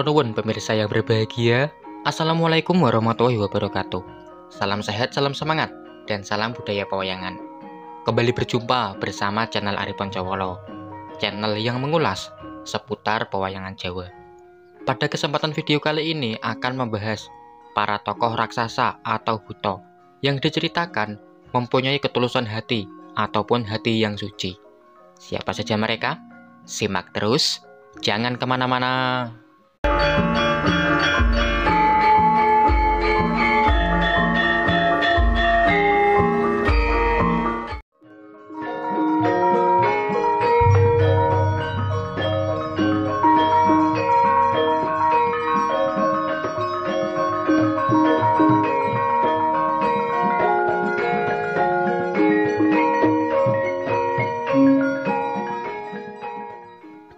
Kula nuwun pemirsa yang berbahagia. Assalamualaikum warahmatullahi wabarakatuh. Salam sehat, salam semangat, dan salam budaya pewayangan. Kembali berjumpa bersama channel Ari Poncowolo, channel yang mengulas seputar pewayangan Jawa. Pada kesempatan video kali ini akan membahas para tokoh raksasa atau buto yang diceritakan mempunyai ketulusan hati ataupun hati yang suci. Siapa saja mereka? Simak terus, jangan kemana-mana.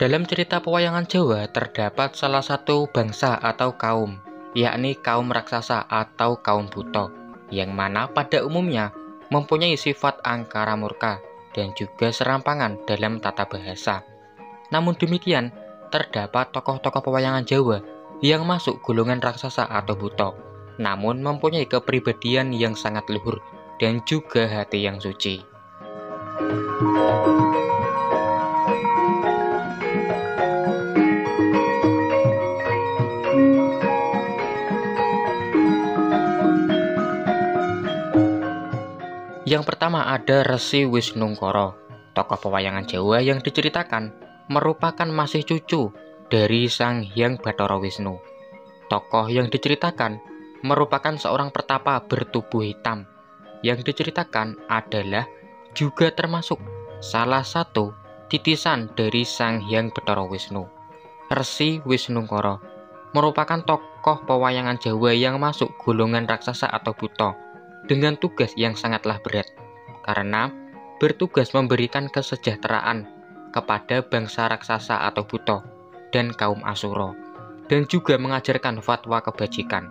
Dalam cerita pewayangan Jawa terdapat salah satu bangsa atau kaum, yakni kaum raksasa atau kaum buto, yang mana pada umumnya mempunyai sifat angkara murka dan juga serampangan dalam tata bahasa. Namun demikian, terdapat tokoh-tokoh pewayangan Jawa yang masuk golongan raksasa atau buto, namun mempunyai kepribadian yang sangat luhur dan juga hati yang suci. Yang pertama ada Resi Wisnungkara, tokoh pewayangan Jawa yang diceritakan merupakan masih cucu dari Sang Hyang Bathara Wisnu. Tokoh yang diceritakan merupakan seorang pertapa bertubuh hitam, yang diceritakan adalah juga termasuk salah satu titisan dari Sang Hyang Bathara Wisnu. Resi Wisnungkara merupakan tokoh pewayangan Jawa yang masuk golongan raksasa atau buto, dengan tugas yang sangatlah berat, karena bertugas memberikan kesejahteraan kepada bangsa raksasa atau buto dan kaum Asura, dan juga mengajarkan fatwa kebajikan,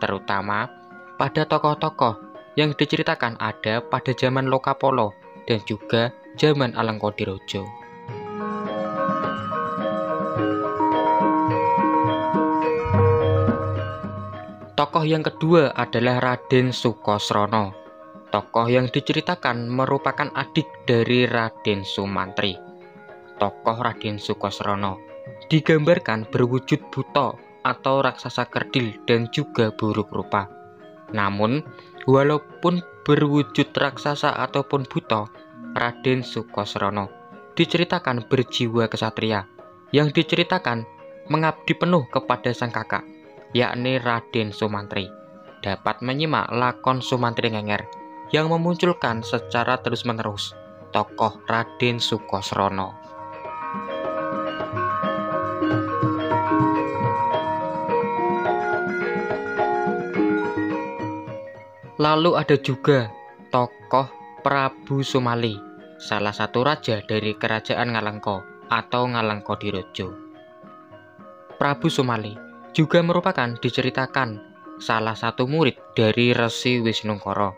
terutama pada tokoh-tokoh yang diceritakan ada pada zaman Lokapolo dan juga zaman Alengkodirojo. Tokoh yang kedua adalah Raden Sukosrono. Tokoh yang diceritakan merupakan adik dari Raden Sumantri. Tokoh Raden Sukosrono digambarkan berwujud buta atau raksasa kerdil dan juga buruk rupa. Namun, walaupun berwujud raksasa ataupun buta, Raden Sukosrono diceritakan berjiwa kesatria, yang diceritakan mengabdi penuh kepada sang kakak, yakni Raden Sumantri. Dapat menyimak lakon Sumantri Ngenger yang memunculkan secara terus-menerus tokoh Raden Sukosrono. Lalu ada juga tokoh Prabu Sumali, salah satu raja dari kerajaan Ngalengka atau Ngalengkodirojo. Prabu Sumali juga merupakan diceritakan salah satu murid dari Resi Wisnungkara.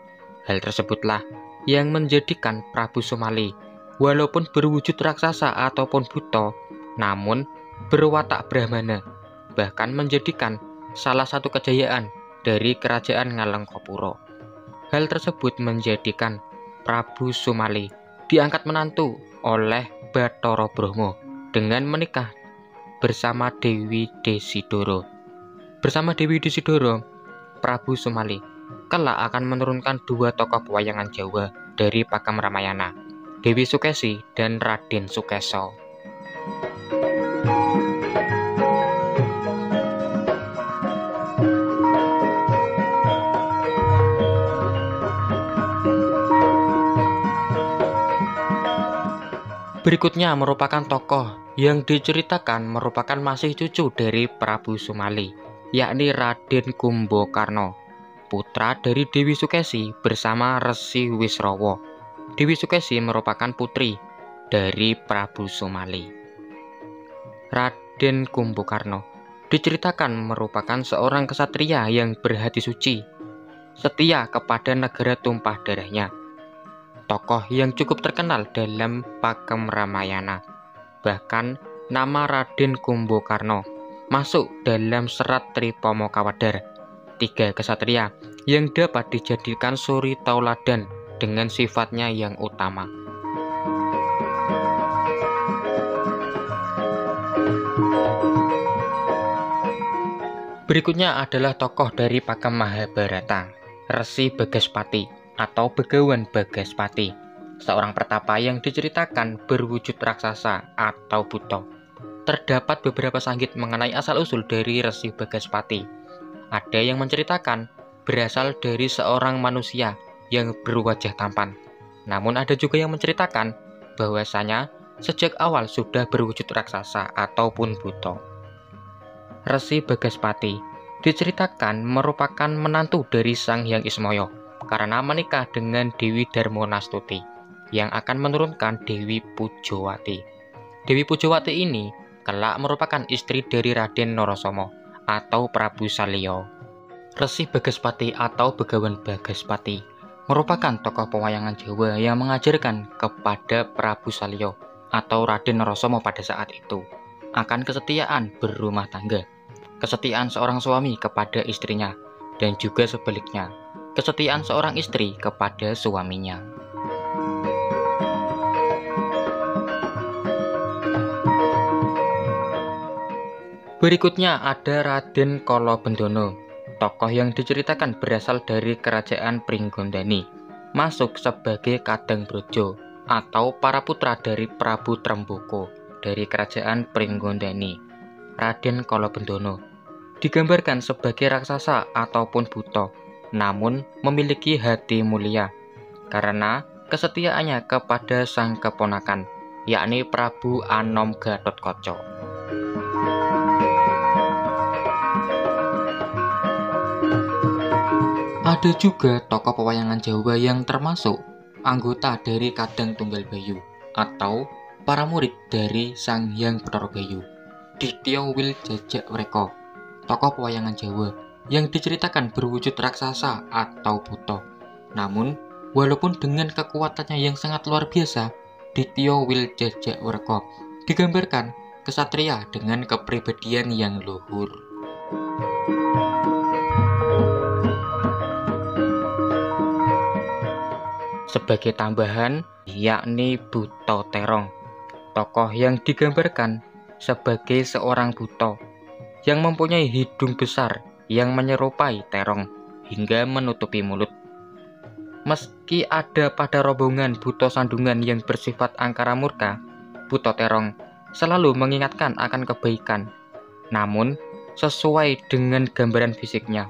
Hal tersebutlah yang menjadikan Prabu Sumali walaupun berwujud raksasa ataupun buto, namun berwatak brahmana, bahkan menjadikan salah satu kejayaan dari kerajaan Ngalengkapura. Hal tersebut menjadikan Prabu Sumali diangkat menantu oleh Bathara Brahma dengan menikah bersama Dewi Desidoro. Bersama Dewi Desidoro, Prabu Sumali kelak akan menurunkan dua tokoh pewayangan Jawa dari Pakem Ramayana, Dewi Sukesi dan Raden Sukeso. Berikutnya merupakan tokoh yang diceritakan merupakan masih cucu dari Prabu Sumali, yakni Raden Kumbakarna, putra dari Dewi Sukesi bersama Resi Wisrawa. Dewi Sukesi merupakan putri dari Prabu Sumali. Raden Kumbakarna diceritakan merupakan seorang kesatria yang berhati suci, setia kepada negara tumpah darahnya. Tokoh yang cukup terkenal dalam Pakem Ramayana. Bahkan nama Raden Kumbakarna masuk dalam serat Tripomo Kawadar, 3 kesatria yang dapat dijadikan suri tauladan dengan sifatnya yang utama. Berikutnya adalah tokoh dari pakem Mahabharata, Resi Bagaspati atau Begawan Bagaspati, seorang pertapa yang diceritakan berwujud raksasa atau buta. Terdapat beberapa sanggit mengenai asal-usul dari Resi Bagaspati. Ada yang menceritakan berasal dari seorang manusia yang berwajah tampan. Namun ada juga yang menceritakan bahwasanya sejak awal sudah berwujud raksasa ataupun buta. Resi Bagaspati diceritakan merupakan menantu dari Sang Hyang Ismaya karena menikah dengan Dewi Darmanastuti yang akan menurunkan Dewi Pujawati. Dewi Pujawati ini kelak merupakan istri dari Raden Narasoma atau Prabu Salya. Resi Bagaspati atau Begawan Bagaspati merupakan tokoh pewayangan Jawa yang mengajarkan kepada Prabu Salya atau Raden Narasoma pada saat itu akan kesetiaan berumah tangga, kesetiaan seorang suami kepada istrinya, dan juga sebaliknya, kesetiaan seorang istri kepada suaminya. Berikutnya ada Raden Kalabendono, tokoh yang diceritakan berasal dari kerajaan Pringgondani, masuk sebagai Kadang Brojo atau para putra dari Prabu Tremboko dari kerajaan Pringgondani. Raden Kalabendono digambarkan sebagai raksasa ataupun buta, namun memiliki hati mulia karena kesetiaannya kepada sang keponakan, yakni Prabu Anom Gatotkaca. Ada juga tokoh pewayangan Jawa yang termasuk anggota dari Kadang Tunggal Bayu atau para murid dari Sang Hyang Bathara Bayu, Ditya Wiljajawreka, tokoh pewayangan Jawa yang diceritakan berwujud raksasa atau buta. Namun, walaupun dengan kekuatannya yang sangat luar biasa, Ditya Wiljajawreka digambarkan kesatria dengan kepribadian yang luhur. Sebagai tambahan, yakni Buta Terong, tokoh yang digambarkan sebagai seorang buta yang mempunyai hidung besar yang menyerupai terong hingga menutupi mulut. Meski ada pada rombongan buta sandungan yang bersifat angkara murka, Buta Terong selalu mengingatkan akan kebaikan, namun sesuai dengan gambaran fisiknya.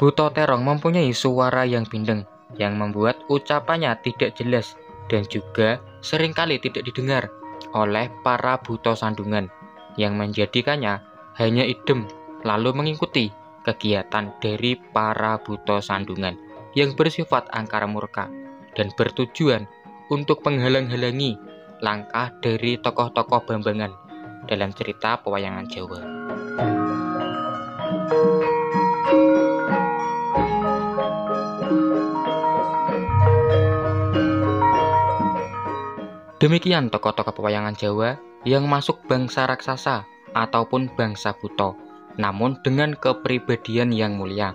Buta Terong mempunyai suara yang bindeng yang membuat ucapannya tidak jelas dan juga seringkali tidak didengar oleh para buta sandungan yang menjadikannya hanya idem lalu mengikuti kegiatan dari para buta sandungan yang bersifat angkara murka dan bertujuan untuk menghalang-halangi langkah dari tokoh-tokoh Bambangan dalam cerita pewayangan Jawa. Demikian tokoh-tokoh pewayangan Jawa yang masuk bangsa raksasa ataupun bangsa buta, namun dengan kepribadian yang mulia,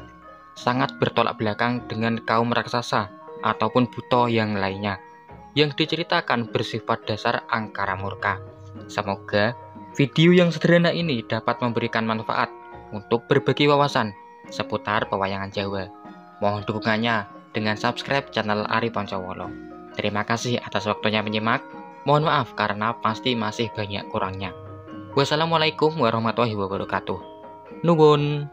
sangat bertolak belakang dengan kaum raksasa ataupun buta yang lainnya, yang diceritakan bersifat dasar angkara murka. Semoga video yang sederhana ini dapat memberikan manfaat untuk berbagi wawasan seputar pewayangan Jawa. Mohon dukungannya dengan subscribe channel Ari Poncowolo. Terima kasih atas waktunya menyimak. Mohon maaf karena pasti masih banyak kurangnya. Wassalamualaikum warahmatullahi wabarakatuh. Nuwun.